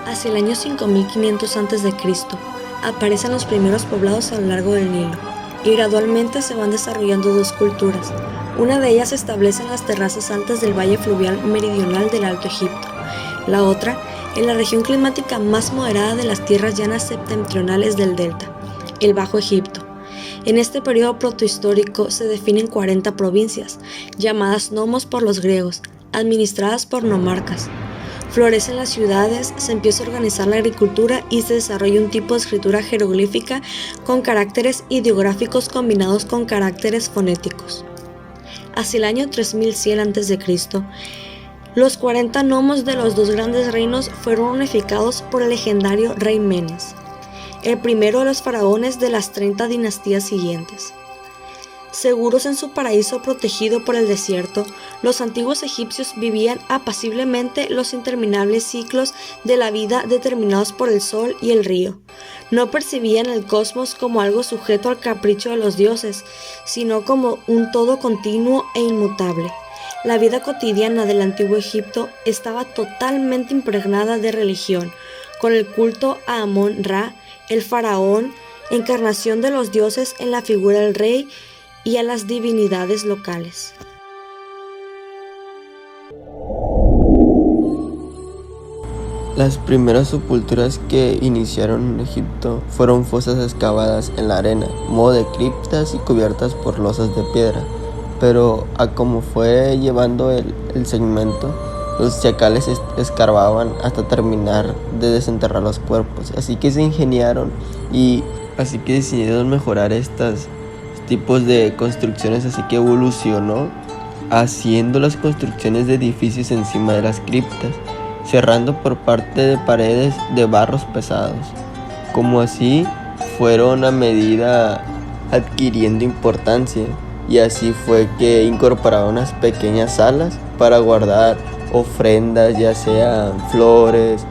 Hacia el año 5500 a.C., aparecen los primeros poblados a lo largo del Nilo, y gradualmente se van desarrollando dos culturas. Una de ellas se establece en las terrazas altas del valle fluvial meridional del Alto Egipto, la otra en la región climática más moderada de las tierras llanas septentrionales del delta, el Bajo Egipto. En este periodo protohistórico se definen 40 provincias, llamadas nomos por los griegos, administradas por nomarcas. Florecen las ciudades, se empieza a organizar la agricultura y se desarrolla un tipo de escritura jeroglífica con caracteres ideográficos combinados con caracteres fonéticos. Hacia el año 3100 a.C., los 40 nomos de los dos grandes reinos fueron unificados por el legendario rey Menes, el primero de los faraones de las 30 dinastías siguientes. Seguros en su paraíso protegido por el desierto, los antiguos egipcios vivían apaciblemente los interminables ciclos de la vida determinados por el sol y el río. No percibían el cosmos como algo sujeto al capricho de los dioses, sino como un todo continuo e inmutable. La vida cotidiana del antiguo Egipto estaba totalmente impregnada de religión, con el culto a Amón-Ra, el faraón, encarnación de los dioses en la figura del rey, y a las divinidades locales. Las primeras sepulturas que iniciaron en Egipto fueron fosas excavadas en la arena, modo de criptas y cubiertas por losas de piedra, pero a como fue llevando el segmento, los chacales escarbaban hasta terminar de desenterrar los cuerpos, así que decidieron mejorar estos tipos de construcciones, así que evolucionó haciendo las construcciones de edificios encima de las criptas, cerrando por parte de paredes de barros pesados. Como así fueron a medida adquiriendo importancia, y así fue que incorporaron unas pequeñas salas para guardar ofrendas, ya sean flores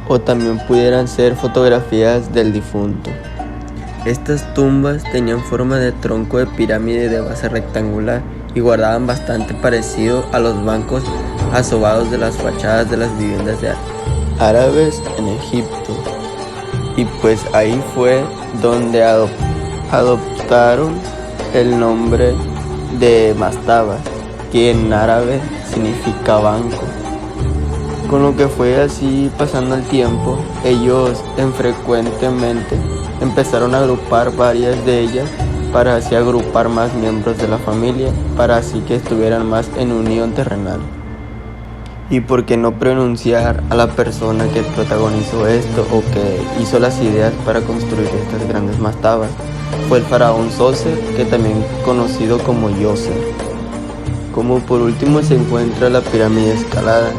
o también pudieran ser fotografías del difunto. Estas tumbas tenían forma de tronco de pirámide de base rectangular y guardaban bastante parecido a los bancos asobados de las fachadas de las viviendas de árabes en Egipto. Y pues ahí fue donde adoptaron el nombre de mastabas, que en árabe significa banco. Con lo que fue así pasando el tiempo, ellos frecuentemente empezaron a agrupar varias de ellas para así agrupar más miembros de la familia, para así que estuvieran más en unión terrenal. Y por qué no pronunciar a la persona que protagonizó esto o que hizo las ideas para construir estas grandes mastabas. Fue el faraón Zoser, que también conocido como Djoser. Como por último se encuentra la pirámide escalada,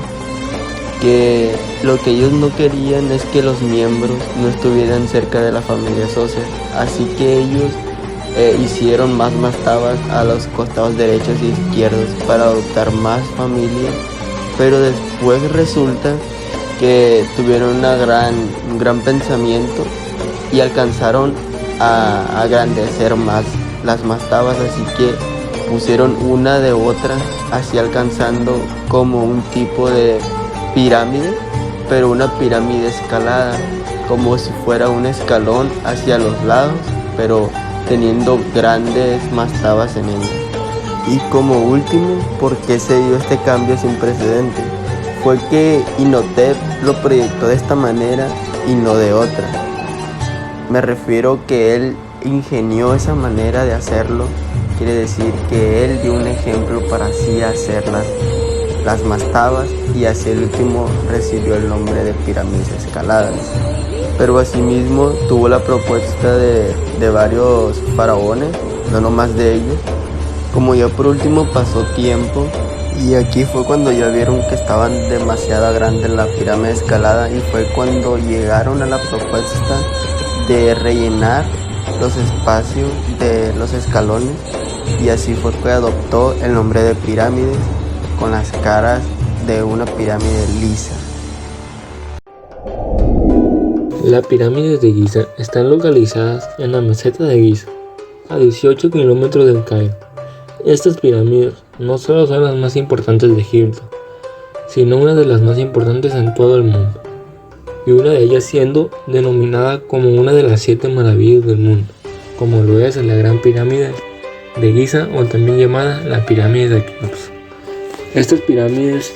que lo que ellos no querían es que los miembros no estuvieran cerca de la familia Zoser, así que ellos hicieron más mastabas a los costados derechos e izquierdos para adoptar más familia, pero después resulta que tuvieron un gran pensamiento y alcanzaron a agrandecer más las mastabas, así que pusieron una de otra, así alcanzando como un tipo de pirámide, pero una pirámide escalada, como si fuera un escalón hacia los lados, pero teniendo grandes mastabas en ella. Y como último, ¿por qué se dio este cambio sin precedente? Fue que Imhotep lo proyectó de esta manera y no de otra. Me refiero que él ingenió esa manera de hacerlo, quiere decir que él dio un ejemplo para así hacer las mastabas, y así el último recibió el nombre de pirámides escaladas. Pero asimismo tuvo la propuesta de varios faraones, no nomás de ellos. Como ya por último pasó tiempo, y aquí fue cuando ya vieron que estaban demasiado grandes la pirámide escalada, y fue cuando llegaron a la propuesta de rellenar los espacios de los escalones, y así fue que adoptó el nombre de pirámides, con las caras de una pirámide lisa. Las pirámides de Giza están localizadas en la meseta de Giza, a 18 kilómetros del Cairo. Estas pirámides no solo son las más importantes de Egipto, sino una de las más importantes en todo el mundo. y una de ellas siendo denominada como una de las 7 maravillas del mundo, como lo es la Gran Pirámide de Giza, o también llamada la Pirámide de Keops. Estas pirámides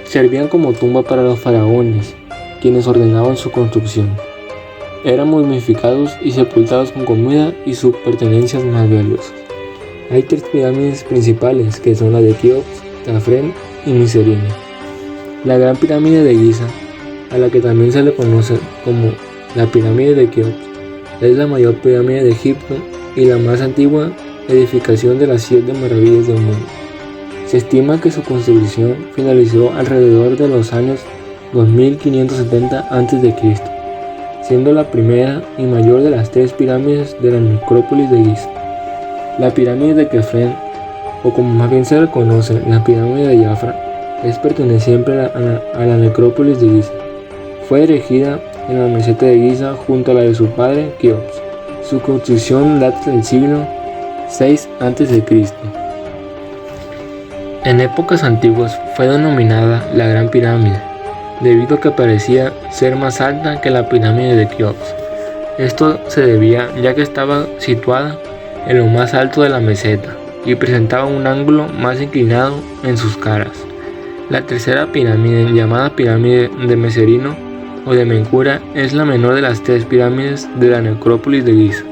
servían como tumba para los faraones, quienes ordenaban su construcción. Eran momificados y sepultados con comida y sus pertenencias más valiosas. Hay 3 pirámides principales, que son la de Keops, Khafre y Miserino. La Gran Pirámide de Giza, a la que también se le conoce como la Pirámide de Keops, es la mayor pirámide de Egipto y la más antigua edificación de las 7 maravillas del mundo. Se estima que su construcción finalizó alrededor de los años 2570 a.C., siendo la primera y mayor de las 3 pirámides de la necrópolis de Giza. La pirámide de Khafre, o como más bien se le conoce, la pirámide de Jafra, es perteneciente a la necrópolis de Giza. Fue erigida en la meseta de Giza junto a la de su padre Keops. Su construcción data del siglo VI a.C. En épocas antiguas fue denominada la Gran Pirámide, debido a que parecía ser más alta que la pirámide de Keops. Esto se debía ya que estaba situada en lo más alto de la meseta y presentaba un ángulo más inclinado en sus caras. La tercera pirámide, llamada pirámide de Miserino o de Menkura, es la menor de las 3 pirámides de la necrópolis de Giza.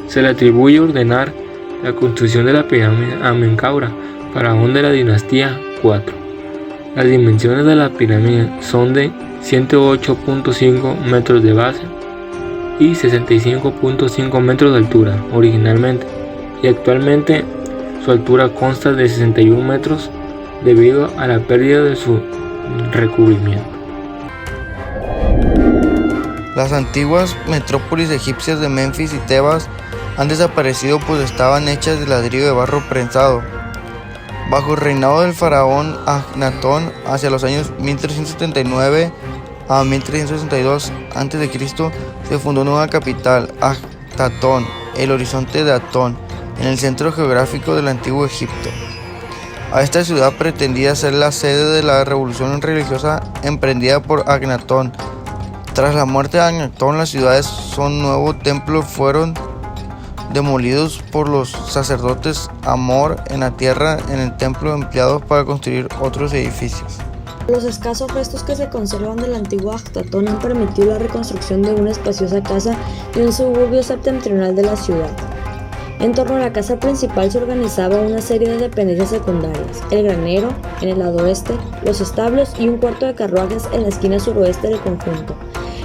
Se le atribuye ordenar la construcción de la pirámide a Menkaura, faraón de la dinastía 4. Las dimensiones de la pirámide son de 108.5 metros de base y 65.5 metros de altura originalmente, y actualmente su altura consta de 61 metros debido a la pérdida de su recubrimiento. Las antiguas metrópolis egipcias de Menfis y Tebas han desaparecido, pues estaban hechas de ladrillo de barro prensado. Bajo el reinado del faraón Agnatón, hacia los años 1379 a 1362 a.C., se fundó una nueva capital, Akhatón, el horizonte de Atón, en el centro geográfico del antiguo Egipto. A esta ciudad pretendía ser la sede de la revolución religiosa emprendida por Agnatón. Tras la muerte de Agnatón, las ciudades son nuevo templo fueron demolidos por los sacerdotes Amor en la tierra en el templo empleados para construir otros edificios. Los escasos restos que se conservan del antiguo Akhatón han permitido la reconstrucción de una espaciosa casa y un suburbio septentrional de la ciudad. En torno a la casa principal se organizaba una serie de dependencias secundarias: el granero en el lado oeste, los establos y un cuarto de carruajes en la esquina suroeste del conjunto,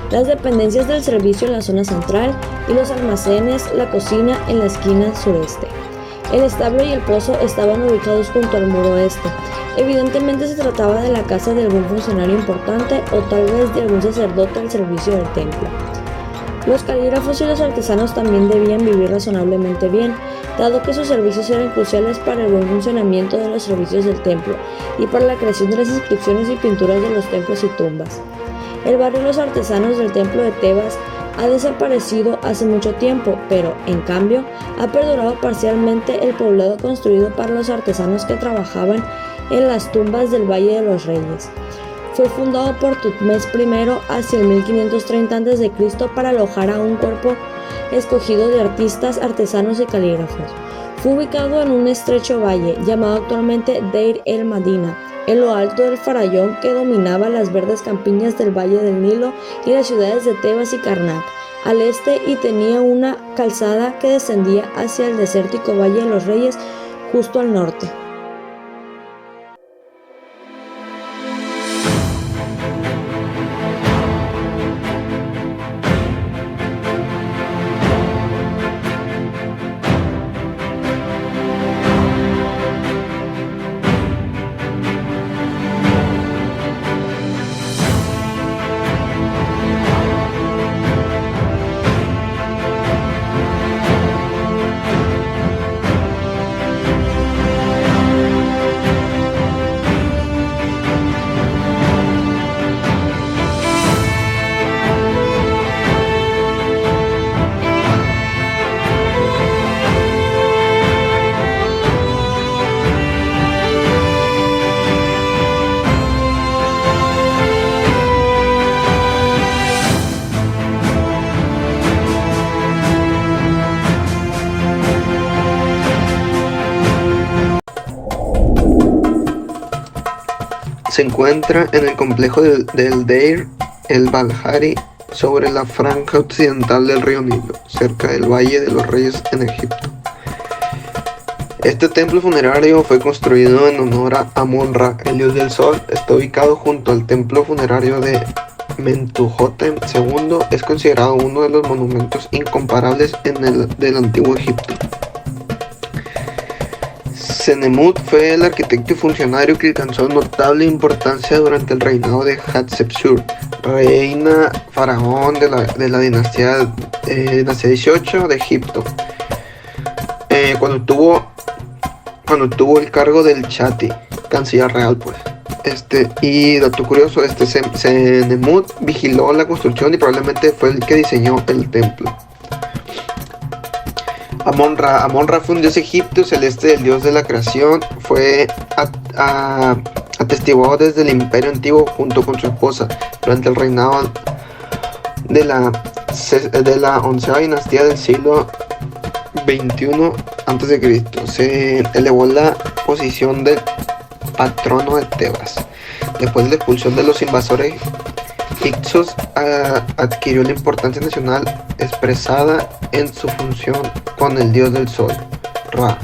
las dependencias del servicio en la zona central y los almacenes, la cocina en la esquina sureste. El establo y el pozo estaban ubicados junto al muro este. Evidentemente se trataba de la casa de algún funcionario importante o tal vez de algún sacerdote al servicio del templo. Los calígrafos y los artesanos también debían vivir razonablemente bien, dado que sus servicios eran cruciales para el buen funcionamiento de los servicios del templo y para la creación de las inscripciones y pinturas de los templos y tumbas. El barrio de los artesanos del templo de Tebas ha desaparecido hace mucho tiempo, pero, en cambio, ha perdurado parcialmente el poblado construido para los artesanos que trabajaban en las tumbas del Valle de los Reyes. Fue fundado por Tutmés I hacia el 1530 a.C. para alojar a un cuerpo escogido de artistas, artesanos y calígrafos. Fue ubicado en un estrecho valle, llamado actualmente Deir el-Madina, en lo alto del farallón que dominaba las verdes campiñas del Valle del Nilo y las ciudades de Tebas y Karnak, al este, y tenía una calzada que descendía hacia el desértico Valle de los Reyes justo al norte. Se encuentra en el complejo del Deir el-Balhari, sobre la franja occidental del río Nilo, cerca del Valle de los Reyes en Egipto. Este templo funerario fue construido en honor a Amon-Ra, el dios del sol. Está ubicado junto al templo funerario de Mentuhotep II. Es considerado uno de los monumentos incomparables del antiguo Egipto. Senemut fue el arquitecto y funcionario que alcanzó notable importancia durante el reinado de Hatshepsut, reina faraón de la dinastía 18 de Egipto, cuando tuvo el cargo del Chati, canciller real, pues. Y dato curioso, Senemut vigiló la construcción y probablemente fue el que diseñó el templo. Amon-Ra fue un dios egipcio celeste, el dios de la creación. Fue atestiguado desde el Imperio Antiguo junto con su esposa durante el reinado de la 11ª dinastía del siglo XXI a.C. Se elevó la posición del patrono de Tebas. Después de la expulsión de los invasores Hicsos, adquirió la importancia nacional expresada en su función con el dios del sol, Ra,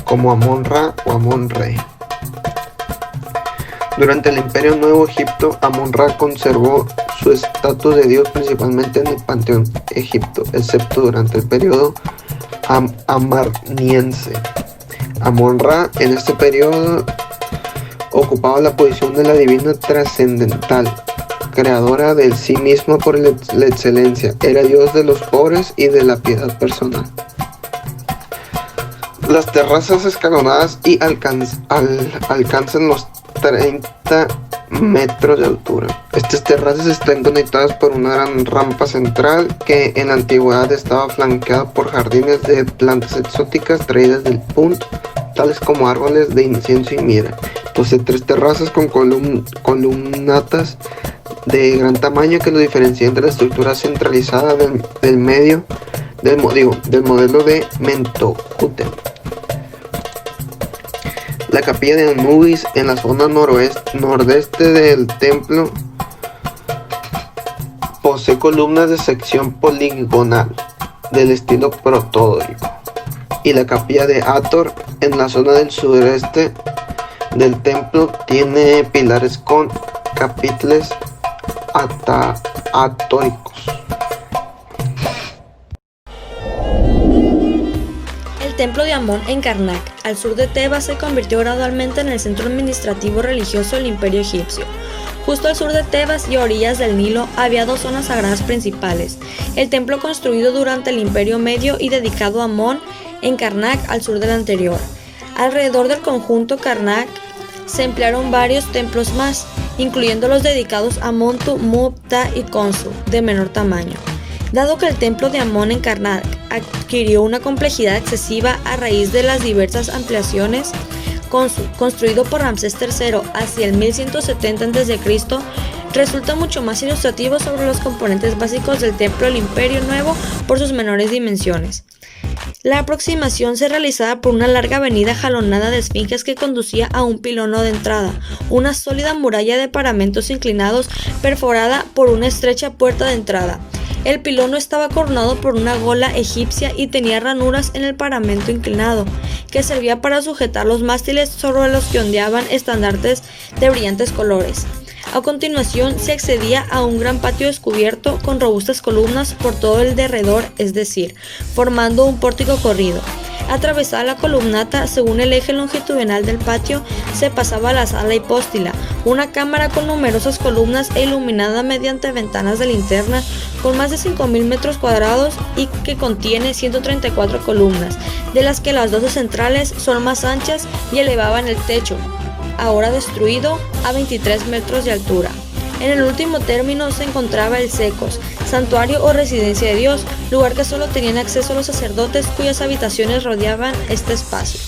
como Amon-Ra o Amon-Re. Durante el Imperio Nuevo Egipto, Amon-Ra conservó su estatus de dios principalmente en el panteón egipto, excepto durante el periodo amarniense. Amon-Ra en este periodo ocupaba la posición de la divina trascendental, creadora de sí misma por la excelencia. Era dios de los pobres y de la piedad personal. Las terrazas escalonadas y alcanzan los 30 metros de altura. Estas terrazas están conectadas por una gran rampa central que en la antigüedad estaba flanqueada por jardines de plantas exóticas traídas del Punt, tales como árboles de incienso y mirra. Posee 3 terrazas con columnatas de gran tamaño que lo diferencia entre la estructura centralizada del modelo de Mentuhotep. La capilla de Anubis en la zona nordeste del templo posee columnas de sección poligonal del estilo protodórico, y la capilla de Hathor en la zona del sureste del templo tiene pilares con capiteles atóricos. El templo de Amón en Karnak, al sur de Tebas, se convirtió gradualmente en el centro administrativo religioso del Imperio egipcio. Justo al sur de Tebas y a orillas del Nilo había 2 zonas sagradas principales: el templo construido durante el Imperio Medio y dedicado a Amón en Karnak, al sur del anterior. Alrededor del conjunto Karnak se emplearon varios templos más, incluyendo los dedicados a Montu, Mupta y Khonsu, de menor tamaño. Dado que el templo de Amón en Karnak adquirió una complejidad excesiva a raíz de las diversas ampliaciones, Khonsu, construido por Ramsés III hacia el 1170 a.C., resulta mucho más ilustrativo sobre los componentes básicos del templo del Imperio Nuevo por sus menores dimensiones. La aproximación se realizaba por una larga avenida jalonada de esfinges que conducía a un pilono de entrada, una sólida muralla de paramentos inclinados perforada por una estrecha puerta de entrada. El pilono estaba coronado por una gola egipcia y tenía ranuras en el paramento inclinado, que servía para sujetar los mástiles sobre los que ondeaban estandartes de brillantes colores. A continuación se accedía a un gran patio descubierto con robustas columnas por todo el derredor, es decir, formando un pórtico corrido. Atravesada la columnata, según el eje longitudinal del patio, se pasaba a la sala hipóstila, una cámara con numerosas columnas e iluminada mediante ventanas de linterna con más de 5.000 metros cuadrados y que contiene 134 columnas, de las que las 12 centrales son más anchas y elevaban el techo, ahora destruido, a 23 metros de altura. En el último término se encontraba el Sekos, santuario o residencia de Dios, lugar que solo tenían acceso los sacerdotes cuyas habitaciones rodeaban este espacio.